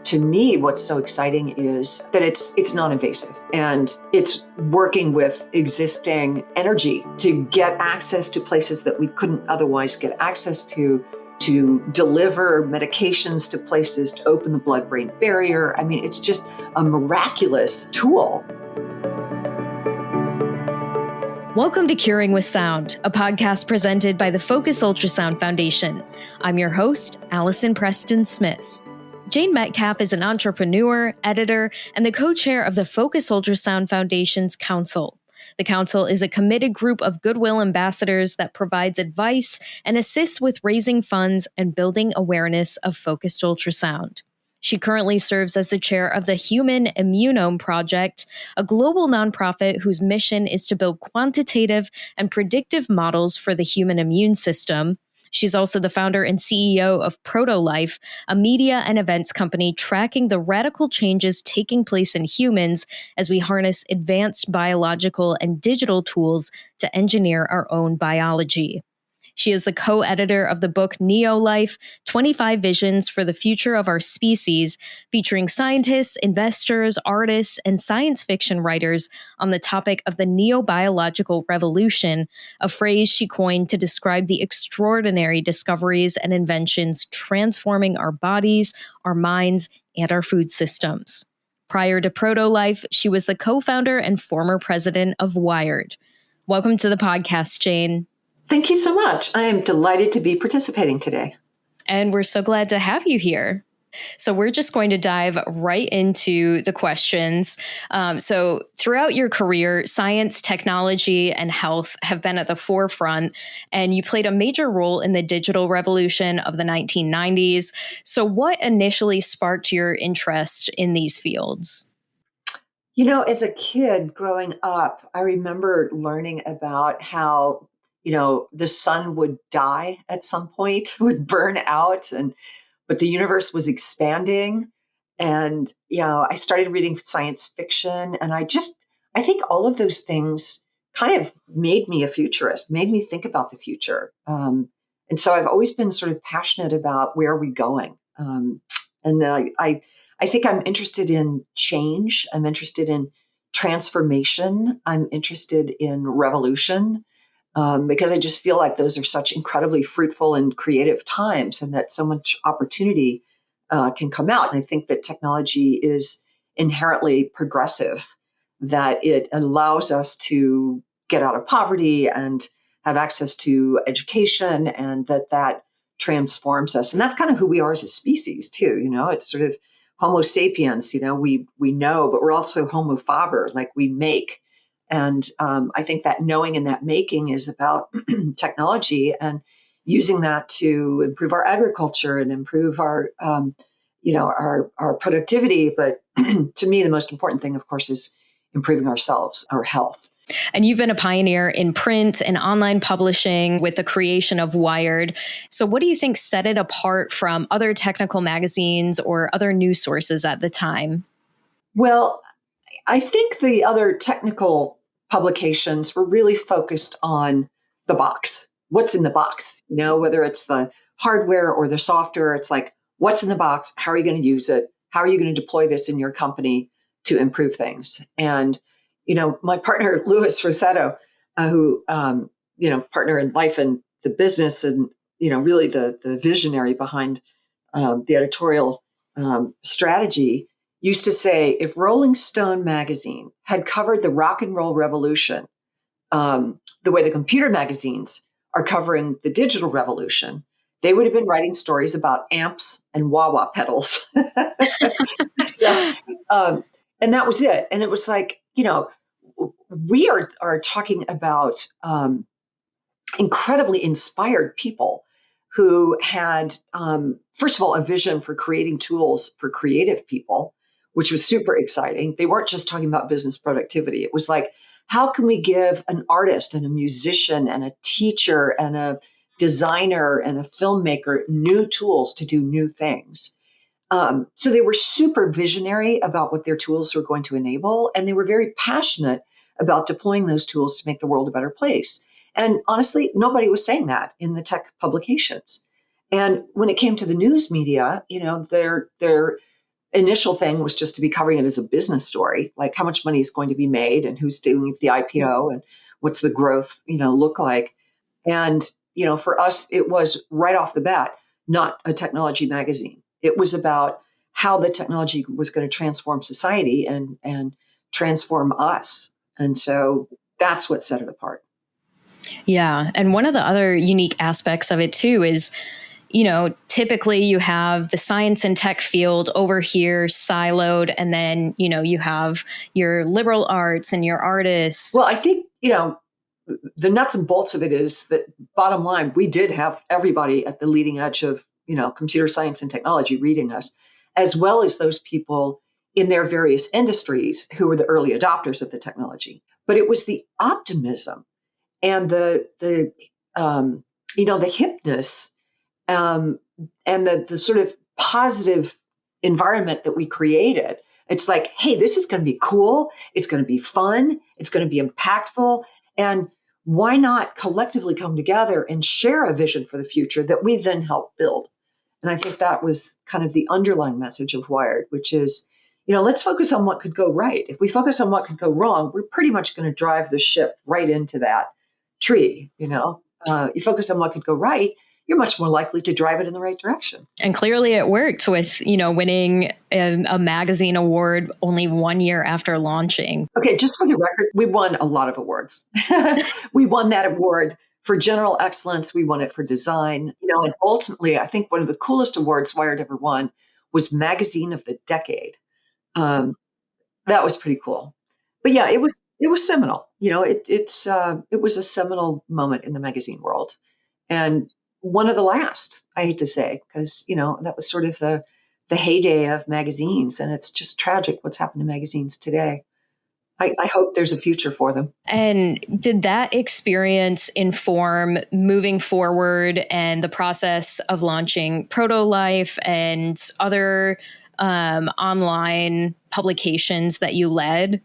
To me, what's so exciting is that it's non-invasive and it's working with existing energy to get access to places that we couldn't otherwise get access to deliver medications to places, to open the blood-brain barrier. I mean, it's just a miraculous tool. Welcome to Curing with Sound, a podcast presented by the Focus Ultrasound Foundation. I'm your host, Allison Preston Smith. Jane Metcalfe is an entrepreneur, editor, and the co-chair of the Focus Ultrasound Foundation's Council. The Council is a committed group of goodwill ambassadors that provides advice and assists with raising funds and building awareness of focused ultrasound. She currently serves as the chair of the Human Immunome Project, a global nonprofit whose mission is to build quantitative and predictive models for the human immune system. She's also the founder and CEO of Protolife, a media and events company tracking the radical changes taking place in humans as we harness advanced biological and digital tools to engineer our own biology. She is the co-editor of the book Neolife, 25 Visions for the Future of Our Species, featuring scientists, investors, artists, and science fiction writers on the topic of the NeoBiological Revolution, a phrase she coined to describe the extraordinary discoveries and inventions transforming our bodies, our minds, and our food systems. Prior to Protolife, she was the co-founder and former president of Wired. Welcome to the podcast, Jane. Thank you so much. I am delighted to be participating today. And we're so glad to have you here. So we're just going to dive right into the questions. So throughout your career, science, technology, and health have been at the forefront, and you played a major role in the digital revolution of the 1990s. So what initially sparked your interest in these fields? You know, as a kid growing up, I remember learning about how the sun would die at some point, would burn out, but the universe was expanding. And, I started reading science fiction, and I think all of those things kind of made me a futurist, made me think about the future. And so I've always been sort of passionate about where are we going. I think I'm interested in change. I'm interested in transformation. I'm interested in revolution. Because I just feel like those are such incredibly fruitful and creative times, and that so much opportunity can come out. And I think that technology is inherently progressive, that it allows us to get out of poverty and have access to education, and that transforms us. And that's kind of who we are as a species too. It's sort of Homo sapiens, we know, but we're also Homo faber, like we make. And I think that knowing and that making is about technology and using that to improve our agriculture and improve our productivity. But to me, the most important thing, of course, is improving ourselves, our health. And you've been a pioneer in print and online publishing with the creation of Wired. So what do you think set it apart from other technical magazines or other news sources at the time? Well, I think the other technical publications were really focused on the box. What's in the box? Whether it's the hardware or the software, it's like, what's in the box? How are you going to use it? How are you going to deploy this in your company to improve things? And, my partner, Louis Rossetto, who, partner in life and the business and, really the visionary behind the editorial strategy, used to say, if Rolling Stone magazine had covered the rock and roll revolution the way the computer magazines are covering the digital revolution, they would have been writing stories about amps and wah-wah pedals. And that was it. And it was like, we are talking about incredibly inspired people who had, first of all, a vision for creating tools for creative people, which was super exciting. They weren't just talking about business productivity. It was like, how can we give an artist and a musician and a teacher and a designer and a filmmaker new tools to do new things? So they were super visionary about what their tools were going to enable, and they were very passionate about deploying those tools to make the world a better place. And honestly, nobody was saying that in the tech publications. And when it came to the news media, initial thing was just to be covering it as a business story, like how much money is going to be made and who's doing the IPO and what's the growth, look like. And, for us, it was right off the bat, not a technology magazine. It was about how the technology was going to transform society and transform us. And so that's what set it apart. Yeah. And one of the other unique aspects of it too is, typically you have the science and tech field over here siloed, and then, you have your liberal arts and your artists. Well, I think, the nuts and bolts of it is that bottom line, we did have everybody at the leading edge of, computer science and technology reading us, as well as those people in their various industries who were the early adopters of the technology. But it was the optimism and the hipness, and the sort of positive environment that we created. It's like, hey, this is going to be cool. It's going to be fun. It's going to be impactful. And why not collectively come together and share a vision for the future that we then help build? And I think that was kind of the underlying message of Wired, which is, let's focus on what could go right. If we focus on what could go wrong, we're pretty much going to drive the ship right into that tree. You focus on what could go right, you're much more likely to drive it in the right direction. And clearly it worked with, winning a magazine award only 1 year after launching. Okay, just for the record, we won a lot of awards. We won that award for general excellence. We won it for design. And ultimately, I think one of the coolest awards Wired ever won was Magazine of the Decade. That was pretty cool. But yeah, it was seminal. It was a seminal moment in the magazine world. And one of the last, I hate to say, because, that was sort of the heyday of magazines. And it's just tragic what's happened to magazines today. I hope there's a future for them. And did that experience inform moving forward and the process of launching Protolife and other online publications that you led?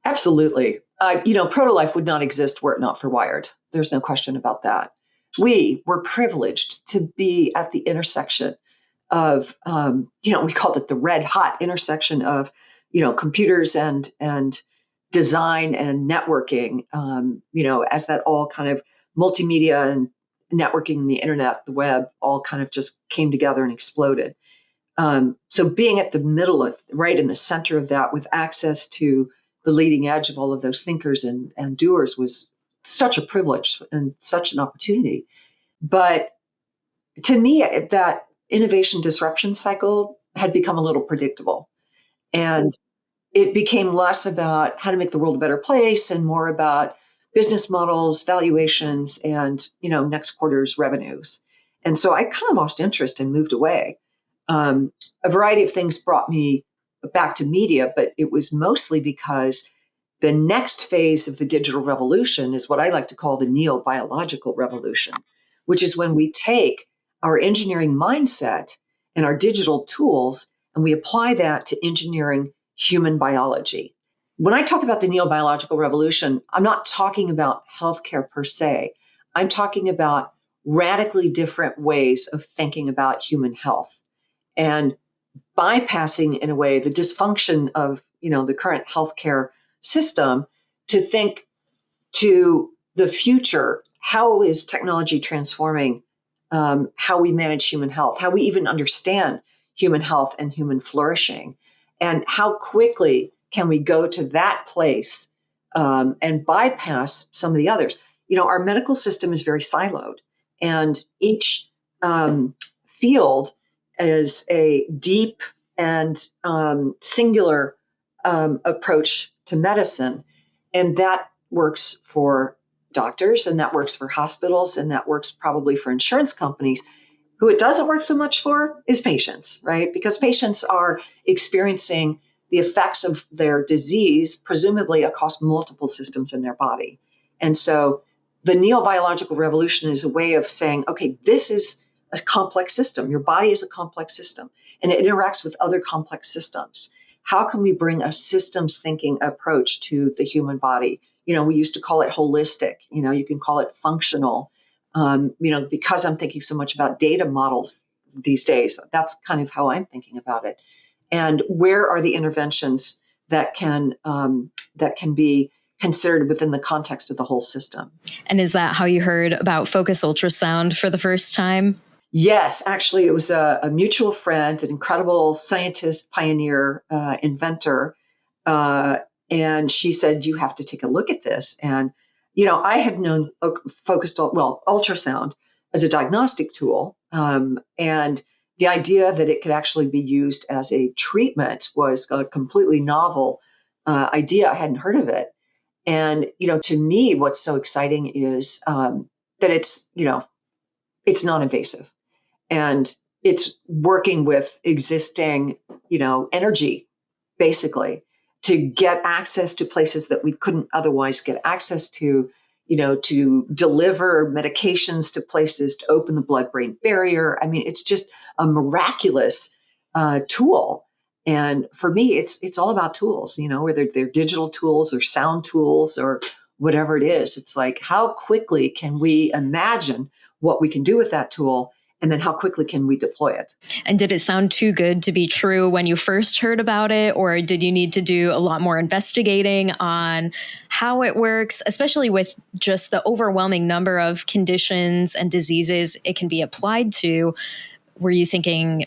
Absolutely. Protolife would not exist were it not for Wired. There's no question about that. We were privileged to be at the intersection of, we called it the red hot intersection of, computers and design and networking, as that all kind of multimedia and networking, the internet, the web, all kind of just came together and exploded. So being at the middle of, right in the center of that with access to the leading edge of all of those thinkers and doers was such a privilege and such an opportunity. But to me, that innovation disruption cycle had become a little predictable. And it became less about how to make the world a better place and more about business models, valuations, and, next quarter's revenues. And so I kind of lost interest and moved away. A variety of things brought me back to media, but it was mostly because the next phase of the digital revolution is what I like to call the NeoBiological Revolution, which is when we take our engineering mindset and our digital tools and we apply that to engineering human biology. When I talk about the NeoBiological Revolution, I'm not talking about healthcare per se. I'm talking about radically different ways of thinking about human health and bypassing, in a way, the dysfunction of, the current healthcare system to think to the future. How is technology transforming how we manage human health, how we even understand human health and human flourishing, and how quickly can we go to that place and bypass some of the others? Our medical system is very siloed, and each field is a deep and singular approach to medicine. And that works for doctors, and that works for hospitals, and that works probably for insurance companies. Who it doesn't work so much for is patients, right? Because patients are experiencing the effects of their disease, presumably across multiple systems in their body. And so the neobiological revolution is a way of saying, okay, this is a complex system. Your body is a complex system, and it interacts with other complex systems. How can we bring a systems thinking approach to the human body? We used to call it holistic. You can call it functional. Because I'm thinking so much about data models these days, that's kind of how I'm thinking about it. and where are the interventions that can be considered within the context of the whole system. And is that how you heard about focus ultrasound for the first time? Yes, actually, it was a mutual friend, an incredible scientist, pioneer, inventor. And she said, you have to take a look at this. And, I had known ultrasound as a diagnostic tool. And the idea that it could actually be used as a treatment was a completely novel idea. I hadn't heard of it. And, to me, what's so exciting is that it's non-invasive. And it's working with existing, energy, basically, to get access to places that we couldn't otherwise get access to, to deliver medications to places, to open the blood-brain barrier. I mean, it's just a miraculous tool. And for me, it's all about tools, whether they're digital tools or sound tools or whatever it is. It's like, how quickly can we imagine what we can do with that tool? And then how quickly can we deploy it? And did it sound too good to be true when you first heard about it? Or did you need to do a lot more investigating on how it works, especially with just the overwhelming number of conditions and diseases it can be applied to? Were you thinking,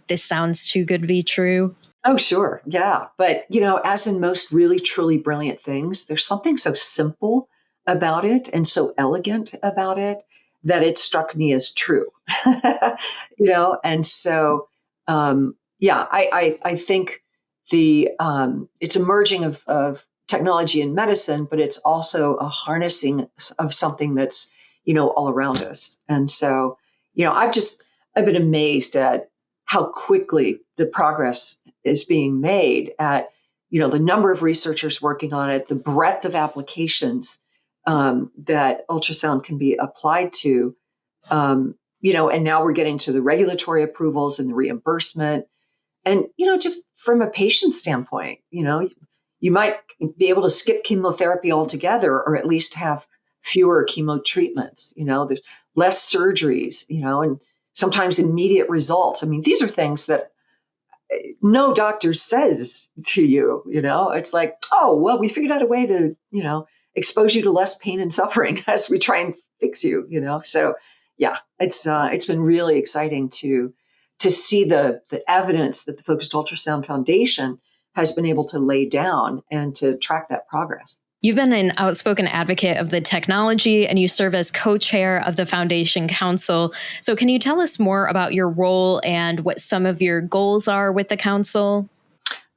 this sounds too good to be true? Oh, sure. Yeah. But, as in most really, truly brilliant things, there's something so simple about it and so elegant about it that it struck me as true, and so, I think it's a merging of technology and medicine, but it's also a harnessing of something that's, all around us. And so, I've been amazed at how quickly the progress is being made at, the number of researchers working on it, the breadth of applications that ultrasound can be applied to, and now we're getting to the regulatory approvals and the reimbursement. And, just from a patient standpoint, you might be able to skip chemotherapy altogether, or at least have fewer chemo treatments, there's less surgeries, and sometimes immediate results. I mean, these are things that no doctor says to you, it's like, oh, well, we figured out a way to, expose you to less pain and suffering as we try and fix you, So yeah, it's been really exciting to see the evidence that the Focused Ultrasound Foundation has been able to lay down and to track that progress. You've been an outspoken advocate of the technology, and you serve as co-chair of the Foundation Council. So can you tell us more about your role and what some of your goals are with the council?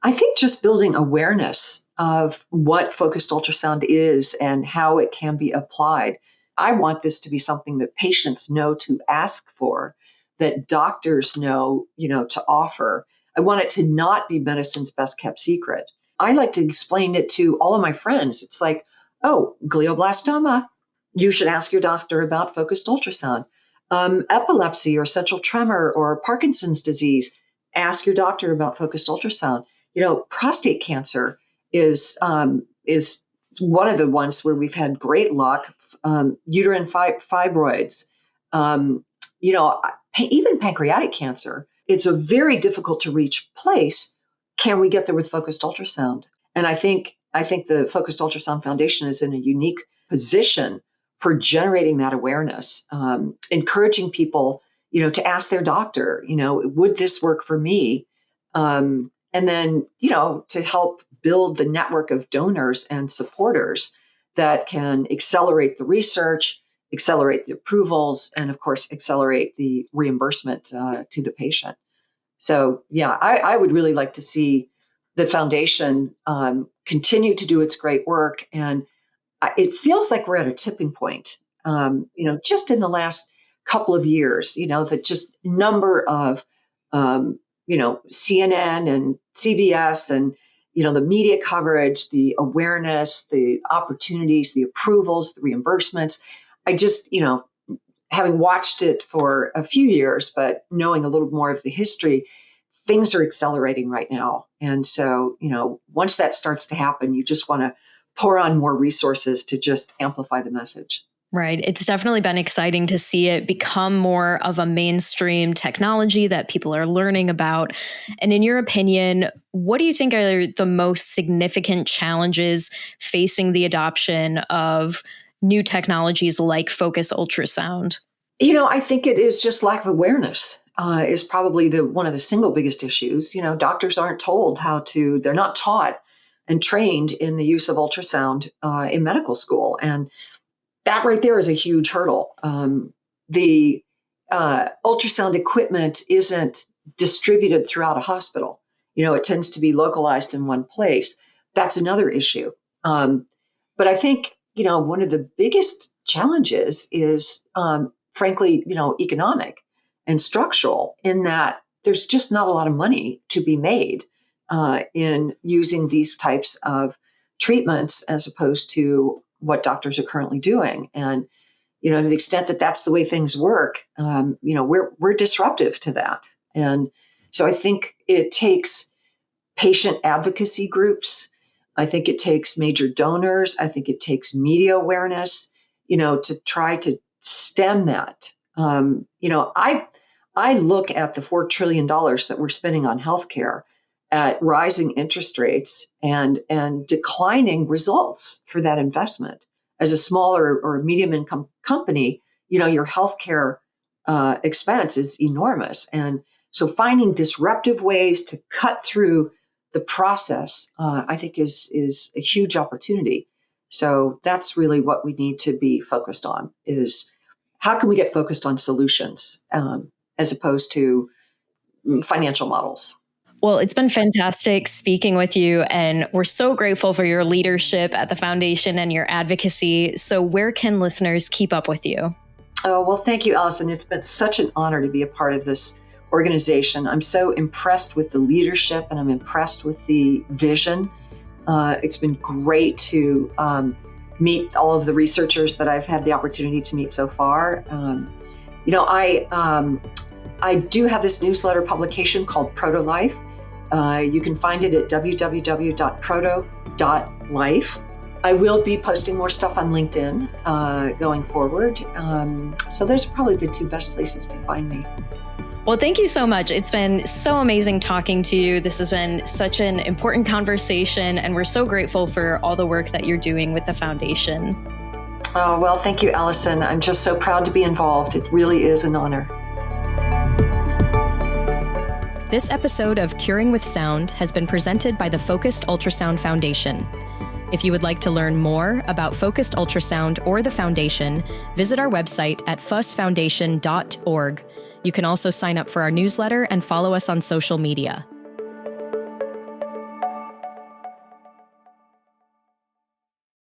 I think just building awareness of what focused ultrasound is and how it can be applied. I want this to be something that patients know to ask for, that doctors know, to offer. I want it to not be medicine's best kept secret. I like to explain it to all of my friends. It's like, oh, glioblastoma, you should ask your doctor about focused ultrasound. Epilepsy or central tremor or Parkinson's disease, ask your doctor about focused ultrasound. Prostate cancer is one of the ones where we've had great luck. Uterine fibroids, even pancreatic cancer. It's a very difficult to reach place. Can we get there with focused ultrasound? And I think the Focused Ultrasound Foundation is in a unique position for generating that awareness, encouraging people, to ask their doctor, would this work for me? And then, to help build the network of donors and supporters that can accelerate the research, accelerate the approvals, and of course, accelerate the reimbursement to the patient. So, yeah, I would really like to see the foundation continue to do its great work. And it feels like we're at a tipping point, just in the last couple of years, the just number of, CNN and CBS and, the media coverage, the awareness, the opportunities, the approvals, the reimbursements. I just, having watched it for a few years, but knowing a little more of the history, things are accelerating right now. And so, once that starts to happen, you just want to pour on more resources to just amplify the message. Right. It's definitely been exciting to see it become more of a mainstream technology that people are learning about. And in your opinion, what do you think are the most significant challenges facing the adoption of new technologies like focused ultrasound? I think it is just lack of awareness is probably one of the single biggest issues. Doctors aren't told they're not taught and trained in the use of ultrasound in medical school. And that right there is a huge hurdle. The ultrasound equipment isn't distributed throughout a hospital. It tends to be localized in one place. That's another issue. But I think, one of the biggest challenges is, frankly, economic and structural, in that there's just not a lot of money to be made in using these types of treatments as opposed to what doctors are currently doing. And, to the extent that that's the way things work, we're disruptive to that. And so I think it takes patient advocacy groups. I think it takes major donors. I think it takes media awareness, to try to stem that. I look at the $4 trillion that we're spending on healthcare, at rising interest rates and declining results for that investment. As a smaller or medium income company, your healthcare expense is enormous. And so finding disruptive ways to cut through the process, I think is a huge opportunity. So that's really what we need to be focused on, is how can we get focused on solutions as opposed to financial models. Well, it's been fantastic speaking with you, and we're so grateful for your leadership at the foundation and your advocacy. So where can listeners keep up with you? Oh, well, thank you, Allison. It's been such an honor to be a part of this organization. I'm so impressed with the leadership, and I'm impressed with the vision. It's been great to meet all of the researchers that I've had the opportunity to meet so far. I do have this newsletter publication called Protolife. You can find it at www.proto.life. I will be posting more stuff on LinkedIn going forward. So those are probably the two best places to find me. Well, thank you so much. It's been so amazing talking to you. This has been such an important conversation, and we're so grateful for all the work that you're doing with the foundation. Oh, well, thank you, Allison. I'm just so proud to be involved. It really is an honor. This episode of Curing with Sound has been presented by the Focused Ultrasound Foundation. If you would like to learn more about Focused Ultrasound or the Foundation, visit our website at fusfoundation.org. You can also sign up for our newsletter and follow us on social media.